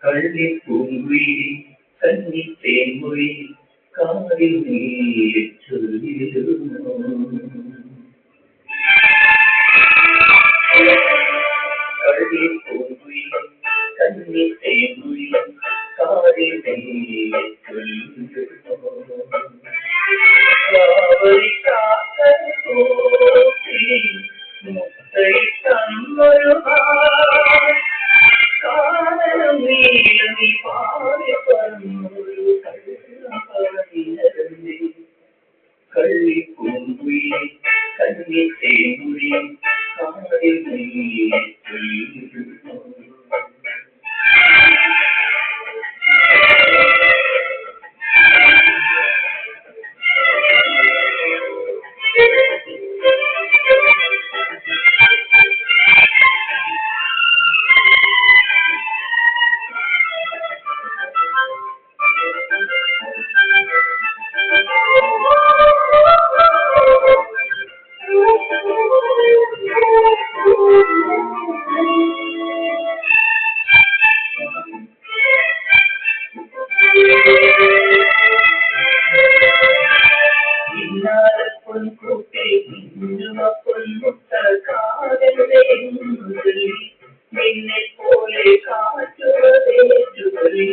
കള്ളിപ്പൂങ്കുഴി കന്നിത്തേൻമൊഴി കാതിൽ നീ ചൊല്ലിടുന്നു. കള്ളിപ്പൂങ്കുഴി കന്നിത്തേൻമൊഴി കാതിൽ നീ ചൊല്ലിടുന്നു. മുത്തൈത്തന്നൊരു കള്ളിപ്പൂങ്കുഴി കന്നിത്തേൻമൊഴി കാതിൽ നീ ചൊല്ലിടുന്നു. നിന്നെ പോലെ കാറ്റുകളേറ്റുകളി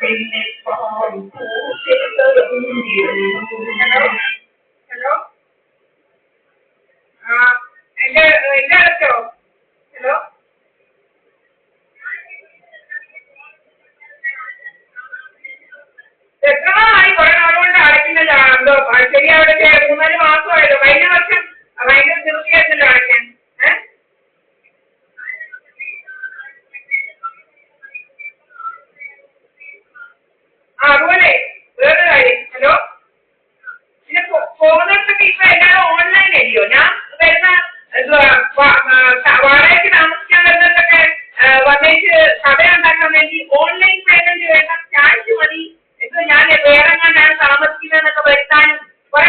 പിന്നെ പാം ഹലോ എന്റെ അടച്ചോ? ഹലോ എത്ര നാളായി? കുറെ നാളുകൊണ്ട് അടയ്ക്കുന്നില്ല. എന്തോ ശരി, അവിടെ 3-4 മാസമായല്ലോ. കഴിഞ്ഞ വർഷം ഭയങ്കര തീർച്ചയായിട്ടുണ്ടല്ലോ അടയ്ക്കാൻ. അതുപോലെ വേറൊരു കാര്യം. ഹലോ, പിന്നെ പോകുന്നിടത്തൊക്കെ ഇപ്പൊ എല്ലാവരും ഓൺലൈൻ അല്ലയോ? ഞാൻ വരുന്ന വാടകയ്ക്ക് താമസിക്കാൻ വരുന്നിടത്തൊക്കെ വന്നേക്ക് കടയുണ്ടാക്കാൻ വേണ്ടി ഓൺലൈൻ പേയ്മെന്റ് വേണ്ട, ക്യാഷ് മതി. ഞാൻ വേറെങ്ങാണ്ടാണ് താമസിക്കുന്നതെന്നൊക്കെ വരുത്താനും കുറെ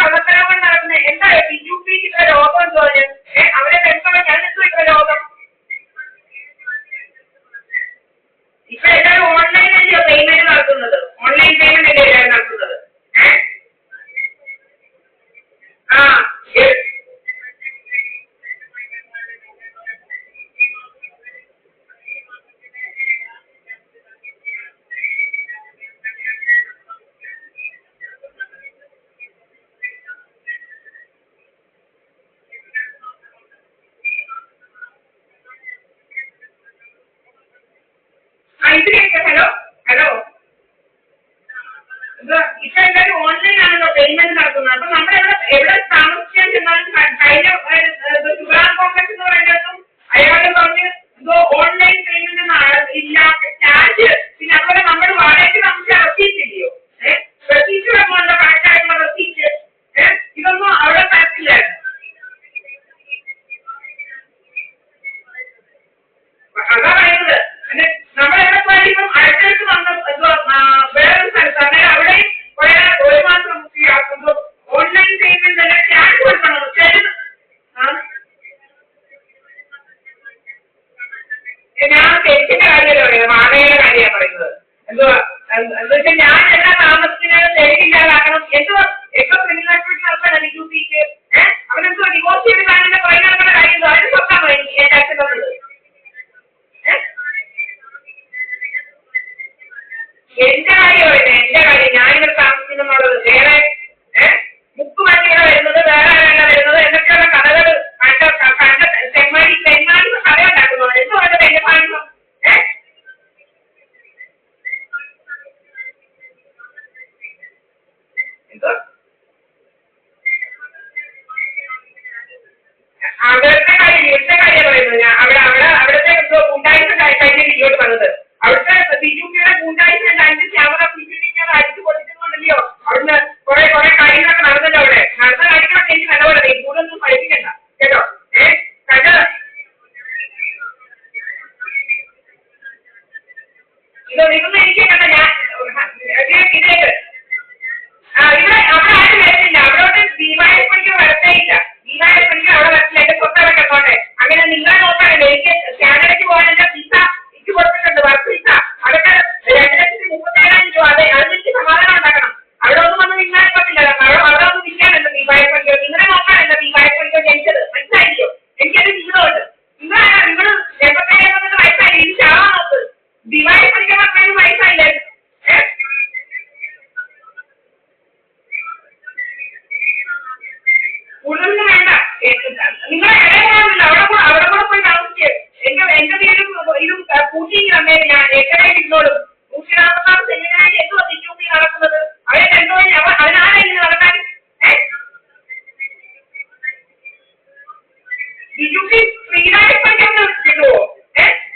കള്ളത്തരങ്ങൾ നടക്കുന്നത്. എന്താ PUP ഇത്ര രോഗം എന്തോ? അവരെ പെട്ടെന്ന് ഞാൻ എന്തോ ഇത്ര രോഗം? ഇപ്പൊ എല്ലാവരും ഓൺലൈൻ അല്ലയോ പേയ്മെന്റ് നടത്തുന്നത്? ഓൺലൈൻ പേയ്മെന്റ് അല്ലേ എല്ലാവരും നടത്തുന്നത്? ഹലോ ഇപ്പൊ എല്ലാവരും ഓൺലൈൻ ആണല്ലോ പേയ്മെന്റ് നടത്തുന്നത്. അപ്പൊ നമ്മൾ എവിടെ താമസിക്കാൻ ചെന്നാലും കഴിഞ്ഞ സുബ്രാം കോംപ്ലക്സ് എന്ന് പറയുന്നതും അയാളും പറഞ്ഞ് എന്തോ ഓൺലൈൻ പേയ്മെന്റ് ഇല്ല, ക്യാഷ്. പിന്നെ അതുപോലെ നമ്മൾ വാടകയ്ക്ക് നമുക്ക് റെസീറ്റില്ലയോ? റെസീറ്റ് വരുമ്പോണ്ടോ കറക്റ്റായിട്ടുള്ള റെസീറ്റ്? ഇതൊന്നും അവിടെ തരത്തില്ലായിരുന്നു. അതാ പറയുന്നത്. നമ്മളെവിടെ പോയാലും അടുത്തടുത്ത് വന്ന് വേറൊരു സ്ഥലത്ത് അന്നേരം അവിടെ ഒരു മാസം ഓൺലൈൻ പേയ്മെന്റ് അല്ല, ക്യാഷ് കൊടുക്കണം. ഞാൻ ശരിക്കിന്റെ കാര്യമല്ല പറയുന്നത്, വാടകയുടെ കാര്യമാണ് പറയുന്നത്. എന്തുവാ എന്ന് വെച്ചാൽ ഞാൻ എല്ലാ താമസത്തിനും തെളിവില്ലാതാക്കണം. എന്തുവാ എന്തോ ക്രിമിനൽ നടത്തണം PUPക്ക്. അവനെന്തോ ഡിവോഴ്സ് ചെയ്ത് കാണുന്ന കുറെ നടക്കുന്ന കാര്യം അതിന് സ്വത്താണോ എന്റെ അച്ഛൻ തന്നത്? എന്റെ കാര്യം പറയുന്നത്, എന്റെ കാര്യം. ഞാനിവിടെ താമസിക്കുന്നുള്ളത് വേറെ മുക്കുമാറ്റിയാണ് വരുന്നത്, വേറെ ആരല്ല വരുന്നത്. എന്തൊക്കെയുള്ള കഥകൾ കണ്ട തെന്മാടി കഥ ഉണ്ടാക്കുന്നത്. എന്തോ വേണ്ടത് എന്റെ പാടിപ്പം? എന്തോ അവിടുത്തെ കാര്യം പറയുന്നത്. അവിടുത്തെ ഉണ്ടായിരുന്ന കഴിഞ്ഞ ഇങ്ങോട്ട് വന്നത് അവിടുത്തെ PUPയുടെ കൂട്ടായ്മ 5 ക്യാമറ CCTV അടിച്ചു പൊളിക്കുന്നുണ്ടല്ലോ. അവിടുന്ന് കുറെ കാര്യങ്ങളൊക്കെ നടന്നല്ലോ. അവിടെ നടന്ന കാര്യങ്ങളൊക്കെ എനിക്ക് നല്ലപോലെ കൂടുതലൊന്നും പഠിപ്പിക്കണ്ട കേട്ടോ. ഇതോ നിങ്ങളൊന്നും എനിക്ക് കണ്ട ഞാൻ ഇതേക്ക് ഇവിടെ അവിടെ ആരും വരുന്നില്ല. അവിടോട്ട് ദീപാവലിപ്പണിക്ക് വരത്തേ ഇല്ല. ദീപാവലിപ്പണിക്ക് അവിടെ വരത്തില്ല. എന്റെ സ്വന്തം നിങ്ങളെ ഇടയിലാവില്ല, അവിടെ കൂടെ പോയി താമസിക്കുക. എന്റെ വീടും ഇതും പൂട്ടിക്ക് തന്നെ ഞാൻ എങ്ങനെ ഇരുന്നോളും. 140 സെന്റിനായി എന്തുവാ തിരുപ്പി നടക്കുന്നത്? അവരെ കണ്ടുപോയി അതിനാരായിരുന്നു നടക്കാൻ? തിരുപ്പി ശ്രീരാജ് പഠിക്കുന്ന കിട്ടുവോ?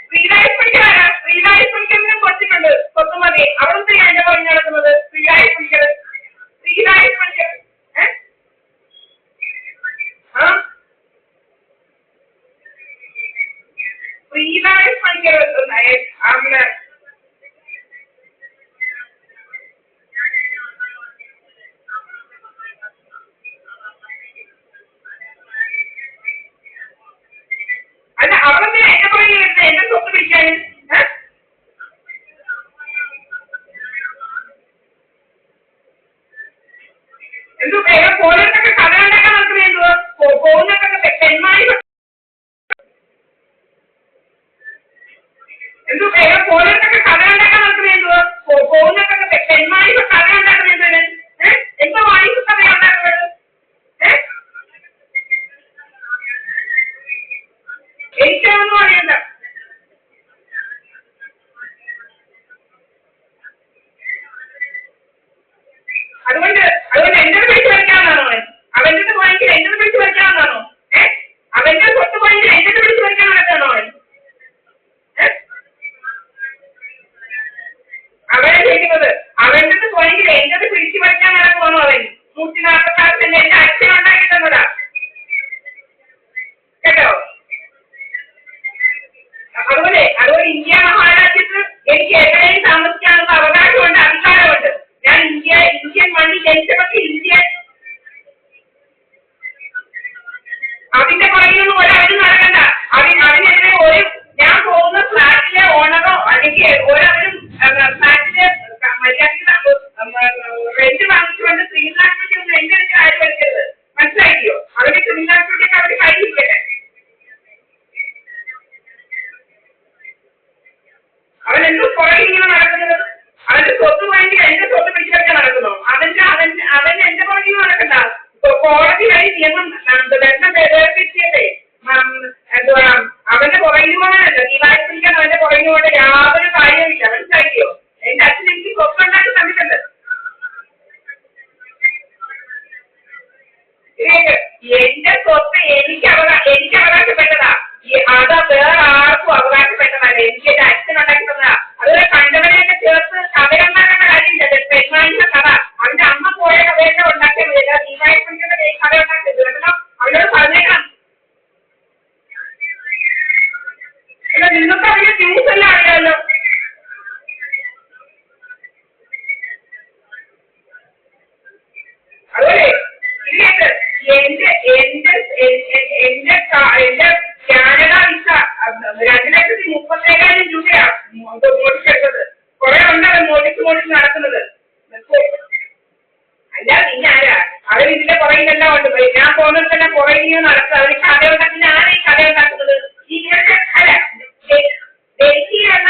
ശ്രീരാജ് പഠിക്കാനാ? ശ്രീരാജ് പഠിക്കുന്നതിനും കൊടുത്തിട്ടുണ്ട് സ്വത്തുമതി. അവിടുത്തെ എന്റെ പറഞ്ഞ് നടക്കുന്നത് ശ്രീരാജ് പഠിക്കൽ. ശ്രീരാജ് പഠിക്കൽ ശ്രീരാജ് പഠിക്കൽ അങ്ങനെ അല്ല, അവിടെ എന്റെ പുറകെ വരുന്നത് എന്റെ സ്വത്ത് പിടിക്കാൻ. എന്തു പോലത്തൊക്കെ കഥ ഉണ്ടാക്കാൻ നടക്കുന്നത്? എന്തുവാ പോകുന്നതൊക്കെ പെന്മാരി പോലത്തൊക്കെ കഥ ഉണ്ടാക്കാൻ നടക്കുന്നത്? എന്തുവാ പോകുന്നതൊക്കെ പെന്മാരി കഥ ഉണ്ടാക്കുന്നത്? എന്തോ വാണിജ്യ കഥ ഉണ്ടാക്കുന്നത്? എനിക്കൊന്നും അറിയണ്ട. അതുകൊണ്ട് എന്റെ പിടിച്ച് വയ്ക്കാമെന്നാണോ? അവന്റെ പോയെങ്കിൽ എന്റെ പിടിച്ച് വയ്ക്കാമെന്നാണോ? അവന്റെ സ്വത്ത് പോയെങ്കിൽ എന്റെ പിടിച്ച് വയ്ക്കാൻ നടക്കാണോ? അവനെ ചെയ്യുന്നത് അവന്റെ പോയെങ്കിൽ എന്റെ പിടിച്ച് വയ്ക്കാൻ നടക്കുവാണോ? അവൻ 146 സെന്റ് എന്റെ അച്ഛൻ ഉണ്ടാക്കി തന്നതാ കേട്ടോ. അതുപോലെ ഇന്ത്യ മഹാരാജ്യത്ത് എനിക്ക് എവിടെയും താമസിക്കാനുള്ള അവകാശമുണ്ട്, അധികാരമുണ്ട്. ഞാൻ ഇന്ത്യൻ മണ്ണിൽ ജനിച്ചതൊക്കെ അതിന്റെ പുറകിലൊന്നും ഒരാളും നടക്കണ്ട. അതിനെതിരെ ഞാൻ പോകുന്ന ഫ്ലാറ്റിലെ ഓണറോ അല്ലെങ്കിൽ ഒരവരും ഫ്ലാറ്റിലെ മര്യാദ റെന്റ് വാങ്ങിച്ചുകൊണ്ട് ക്രിമിനാലിറ്റി ഒന്നും എന്റെ അടുത്ത് ആരും എടുക്കരുത്. മനസ്സിലാക്കിയോ? അവരുടെ ക്രിമിനാലിറ്റിയൊക്കെ അവർ കഴിഞ്ഞില്ലേ? അവനെന്തും പുറകെ ഇങ്ങനെ നടക്കുന്നത്? അവന്റെ സ്വത്ത് വേണ്ടി എന്റെ സ്വത്ത് പിടിച്ചെടുക്കാൻ നടക്കുന്നു. അവൻ എന്റെ പുറകിൽ നടക്കണ്ട. കോടതി വഴി നിയമം ബന്ധം വേർതിരിച്ചേ എന്തുവാ അവന്റെ പുറകിൽ പോകാനല്ല. നീ വായിപ്പിക്കാൻ അവന്റെ പുറകിൽ പോകേണ്ട യാതൊരു കാര്യമില്ല. മനസ്സിലാക്കിയോ? എന്റെ അച്ഛൻ എനിക്ക് സ്വത്ത് ഉണ്ടാക്കി തന്നിട്ടുണ്ട്. എന്റെ സ്വത്ത് എനിക്ക് അവകാശപ്പെട്ടതാ. അത് വേറെ ആർക്കും അവകാശപ്പെട്ടതല്ല. എനിക്ക് എന്റെ അച്ഛൻ ഉണ്ടാക്കി തന്നതാ. അതുപോലെ കണ്ടവരെയൊക്കെ ചേർത്ത് കഥയുണ്ടാക്കേണ്ട കാര്യമില്ല. പെരുമാറിന്റെ കഥ അവന്റെ അമ്മ പോയ കഥയൊക്കെ ഉണ്ടാക്കിയാൽ മതി. ദീപായപ്പന്റെ കഥ ഉണ്ടാക്കിയത് കേട്ടോ. അവരോട് പറഞ്ഞേക്കണം. അല്ല, നിങ്ങൾക്ക് അതിന്റെ ന്യൂസ് എല്ലാം അറിയാമല്ലോ. അതുപോലെ ഇതിലേക്ക് എന്റെ കാനഡ വിസ 2,37,000 രൂപയാ മോടിച്ചെടുത്തത്. കുറെ ഉണ്ടല്ലോ മോടിച്ച് നടക്കുന്നത്. അല്ലാതെ പിന്നെ ആരാ? അവരിതിന്റെ പുറകിലെല്ലാം ഉണ്ട്. ഞാൻ പോകുന്നതെല്ലാം പുറകിൽ നടക്കുക. അവർ കഥ ഉണ്ടാക്കുന്ന ആരാ ഈ കഥ ഉണ്ടാക്കുന്നത്? അല്ല, ഡൽഹി എന്ന